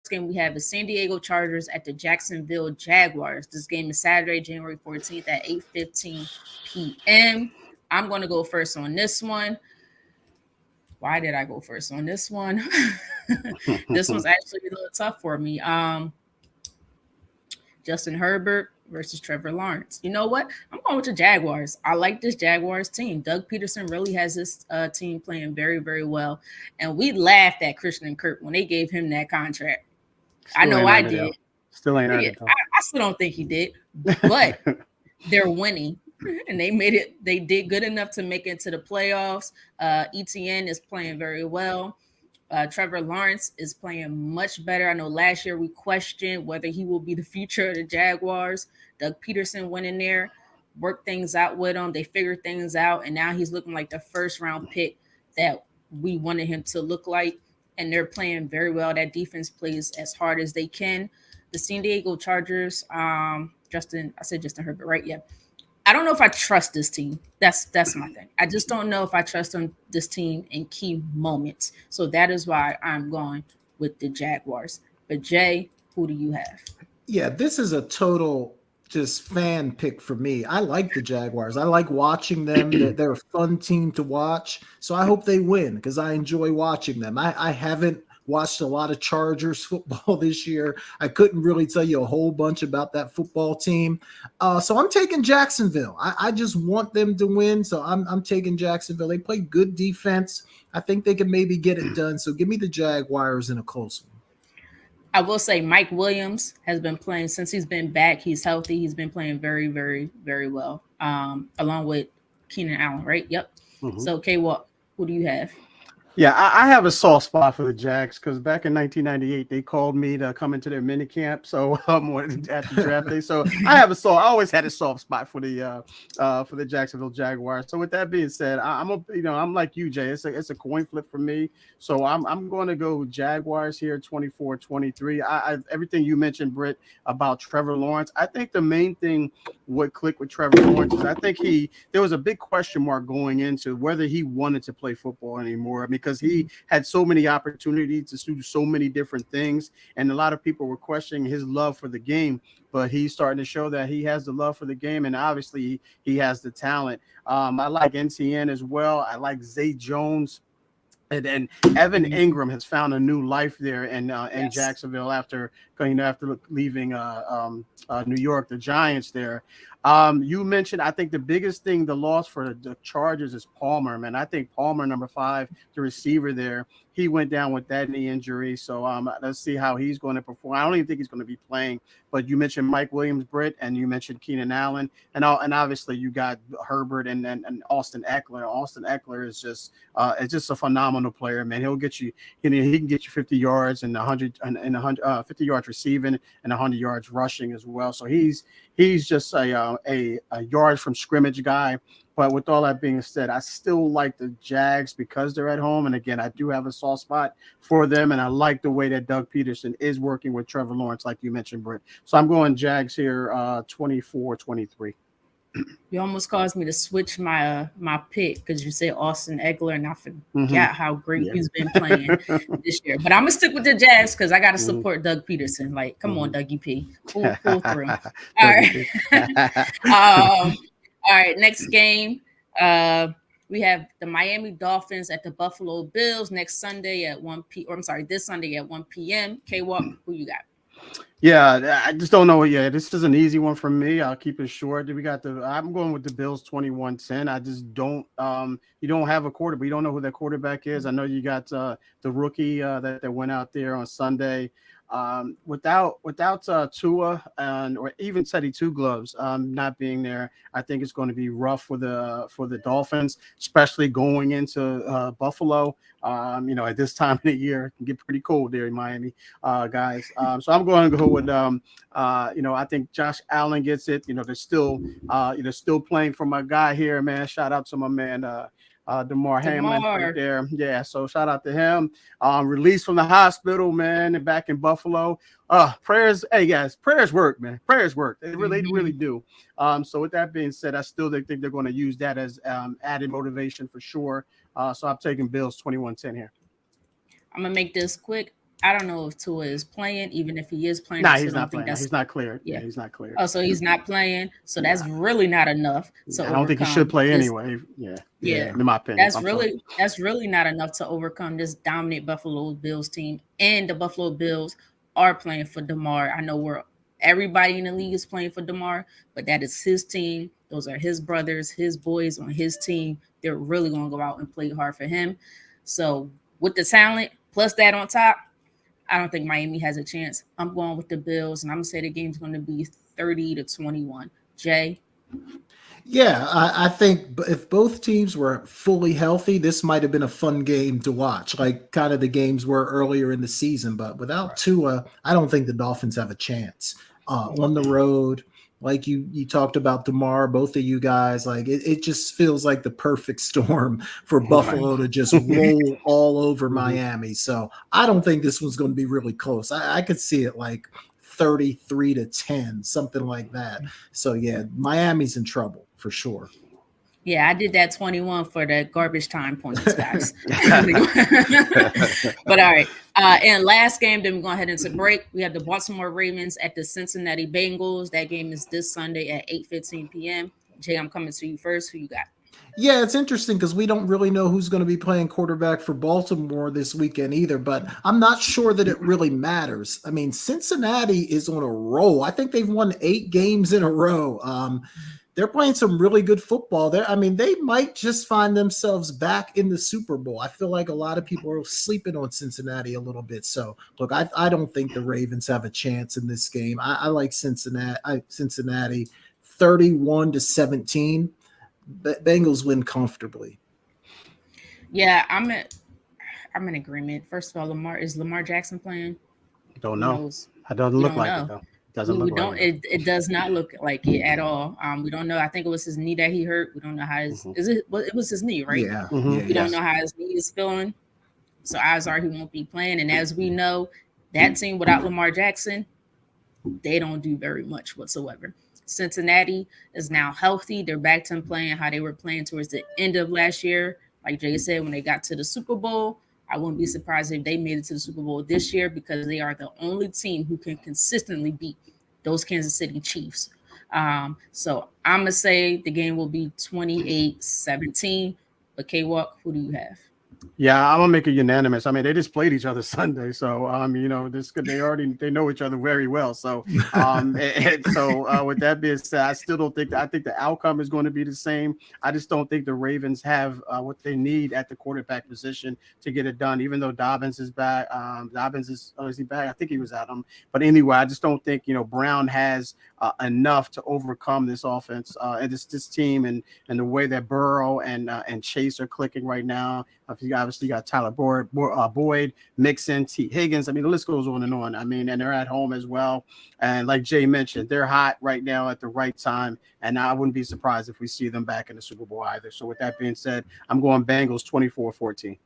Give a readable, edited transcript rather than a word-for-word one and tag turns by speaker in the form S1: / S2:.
S1: game we have is San Diego Chargers at the Jacksonville Jaguars. This game is Saturday, January 14th at 8:15 p.m. I'm going to go first on this one. Why did I go first on this one? This one's actually a little tough for me. Justin Herbert versus Trevor Lawrence. You know what? I'm going with the Jaguars. I like this Jaguars team. Doug Peterson really has this team playing very, very well. And we laughed at Christian Kirk when they gave him that contract. I know I did.
S2: Still ain't earned it.
S1: I still don't think he did. But they're winning. And they made it. They did good enough to make it to the playoffs. ETN is playing very well. Trevor Lawrence is playing much better. I know last year we questioned whether he will be the future of the Jaguars. Doug Peterson went in there, worked things out with him. They figured things out, and now he's looking like the first-round pick that we wanted him to look like, and they're playing very well. That defense plays as hard as they can. The San Diego Chargers, I said Justin Herbert, right? Yeah. I don't know if I trust this team. That's my thing. I just don't know if I trust this team in key moments. So that is why I'm going with the Jaguars. But Jay, who do you have?
S3: Yeah, this is a total just fan pick for me. I like the Jaguars. I like watching them. They're a fun team to watch. So I hope they win because I enjoy watching them. I haven't watched a lot of Chargers football this year. I couldn't really tell you a whole bunch about that football team. So I'm taking Jacksonville. I just want them to win. So I'm taking Jacksonville. They play good defense. I think they can maybe get it done. So give me the Jaguars in a close one.
S1: I will say Mike Williams has been playing since he's been back. He's healthy. He's been playing very, very, very well, along with Keenan Allen, right? Yep. Mm-hmm. So, K-Walk, who do you have?
S2: Yeah, I have a soft spot for the Jags because back in 1998, they called me to come into their mini camp. So at the draft day, so I always had a soft spot for the Jacksonville Jaguars. So with that being said, I'm like you, Jay. It's a coin flip for me. So I'm going to go Jaguars here, 24-23. Everything you mentioned, Britt, about Trevor Lawrence. I think the main thing what clicked with Trevor Lawrence is I think there was a big question mark going into whether he wanted to play football anymore because he had so many opportunities to do so many different things, and a lot of people were questioning his love for the game. But he's starting to show that he has the love for the game, and obviously he has the talent. I like NTN as well. I like Zay Jones. And Evan Ingram has found a new life there in Jacksonville after leaving New York, the Giants there. You mentioned, I think the biggest thing, the loss for the Chargers is Palmer, man. I think Palmer, number 5, the receiver there, he went down with that knee injury. So let's see how he's going to perform. I don't even think he's going to be playing. But you mentioned Mike Williams, Britt, and you mentioned Keenan Allen, and obviously you got Herbert and Austin Eckler. Austin Eckler is just a phenomenal player, man. He'll get you, he can get you 50 yards and 50 yards receiving and 100 yards rushing as well. So he's just a yard from scrimmage guy. But with all that being said, I still like the Jags because they're at home. And again, I do have a soft spot for them. And I like the way that Doug Peterson is working with Trevor Lawrence, like you mentioned, Britt. So I'm going Jags here, 24-23.
S1: You almost caused me to switch my pick because you said Austin Eckler, and I forgot how great he's been playing this year. But I'm gonna stick with the Jags because I got to support Doug Peterson. Like, come on, Dougie P, pull through. All right. All right, next game. We have the Miami Dolphins at the Buffalo Bills next Sunday at 1 p. Or I'm sorry, this Sunday at 1 p.m. K-Walk, who you got?
S2: Yeah, I just don't know. Yeah, this is an easy one for me. I'll keep it short. I'm going with the Bills 21-10. I just don't you don't have a quarterback. You don't know who that quarterback is. I know you got the rookie that went out there on Sunday. Without Tua or even Teddy Two Gloves not being there, I think it's going to be rough for the Dolphins, especially going into Buffalo. At this time of the year, it can get pretty cold there in Miami, guys. So I'm going to go with I think Josh Allen gets it. They're still playing for my guy here, man. Shout out to my man Damar Hamlin right there. Yeah, so shout out to him. Released from the hospital, man, and back in Buffalo. Prayers, hey guys, prayers work, man. Prayers work. They really do. So with that being said, I still think they're going to use that as added motivation for sure. So I'm taking Bills 21-10 here.
S1: I'm gonna make this quick. I don't know if Tua is playing. Even if he is playing, I
S2: Nah,
S1: still
S2: he's
S1: don't
S2: not
S1: think
S2: playing. No,
S1: that's
S2: he's not cleared.
S1: yeah.
S2: Yeah, he's not cleared.
S1: Oh, so he's not playing. So
S2: Nah,
S1: that's really not enough to
S2: I don't think he should
S1: overcome
S2: play
S1: this.
S2: anyway. Yeah,
S1: Yeah,
S2: in my opinion.
S1: that's
S2: I'm sorry.
S1: really not enough to overcome this dominant Buffalo Bills team. And the Buffalo Bills are playing for DeMar. I know we're everybody in the league is playing for DeMar, but that is his team. Those are his brothers, his boys on his team. They're really going to go out and play hard for him. So with the talent plus that on top, I don't think Miami has a chance. I'm going with the Bills, and I'm gonna say the game's going to be 30-21. Jay.
S3: Yeah, I think if both teams were fully healthy, this might have been a fun game to watch, like kind of the games were earlier in the season. But without Tua, I don't think the Dolphins have a chance on the road. Like you talked about DeMar, both of you guys, like it just feels like the perfect storm for Buffalo to just roll all over Miami. So I don't think this one's going to be really close. I could see it like 33-10, something like that. So yeah, Miami's in trouble for sure.
S1: Yeah, I did that 21 for the garbage time points, guys. But all right. And last game, then we're going to head into break. We have the Baltimore Ravens at the Cincinnati Bengals. That game is this Sunday at 8:15 p.m. Jay, I'm coming to you first. Who you got?
S3: Yeah, it's interesting because we don't really know who's going to be playing quarterback for Baltimore this weekend either, but I'm not sure that it really matters. I mean, Cincinnati is on a roll. I think they've won 8 games in a row. They're playing some really good football there. I mean, they might just find themselves back in the Super Bowl. I feel like a lot of people are sleeping on Cincinnati a little bit. So, look, I don't think the Ravens have a chance in this game. I like Cincinnati 31-17. Bengals win comfortably.
S1: Yeah, I'm in agreement. First of all, Lamar Jackson playing?
S2: Don't
S1: Who
S2: know.
S1: knows?
S2: It doesn't
S1: We
S2: look
S1: don't
S2: like
S1: know.
S2: it though. Doesn't
S1: We
S2: look
S1: don't.
S2: like it.
S1: It does not look like it at all. We don't know. I think it was his knee that he hurt. We don't know how his is it. Well, it was his knee, right?
S3: Yeah.
S1: We don't know how his knee is feeling. So odds are he won't be playing. And as we know, that team without Lamar Jackson, they don't do very much whatsoever. Cincinnati is now healthy. They're back to playing how they were playing towards the end of last year. Like Jay said, when they got to the Super Bowl, I wouldn't be surprised if they made it to the Super Bowl this year because they are the only team who can consistently beat those Kansas City Chiefs. So I'm going to say the game will be 28-17. But K-Walk, who do you have?
S2: Yeah, I'm gonna make it unanimous. I mean, they just played each other Sunday, so they know each other very well. So with that being said, I still don't think I think the outcome is going to be the same. I just don't think the Ravens have what they need at the quarterback position to get it done. Even though Dobbins is back, is he back? I think he was at him. But anyway, I just don't think Brown has enough to overcome this offense and this team and the way that Burrow and Chase are clicking right now. You obviously got Tyler Boyd, Mixon, T. Higgins. I mean, the list goes on and on. I mean, and they're at home as well. And like Jay mentioned, they're hot right now at the right time. And I wouldn't be surprised if we see them back in the Super Bowl either. So with that being said, I'm going Bengals 24-14.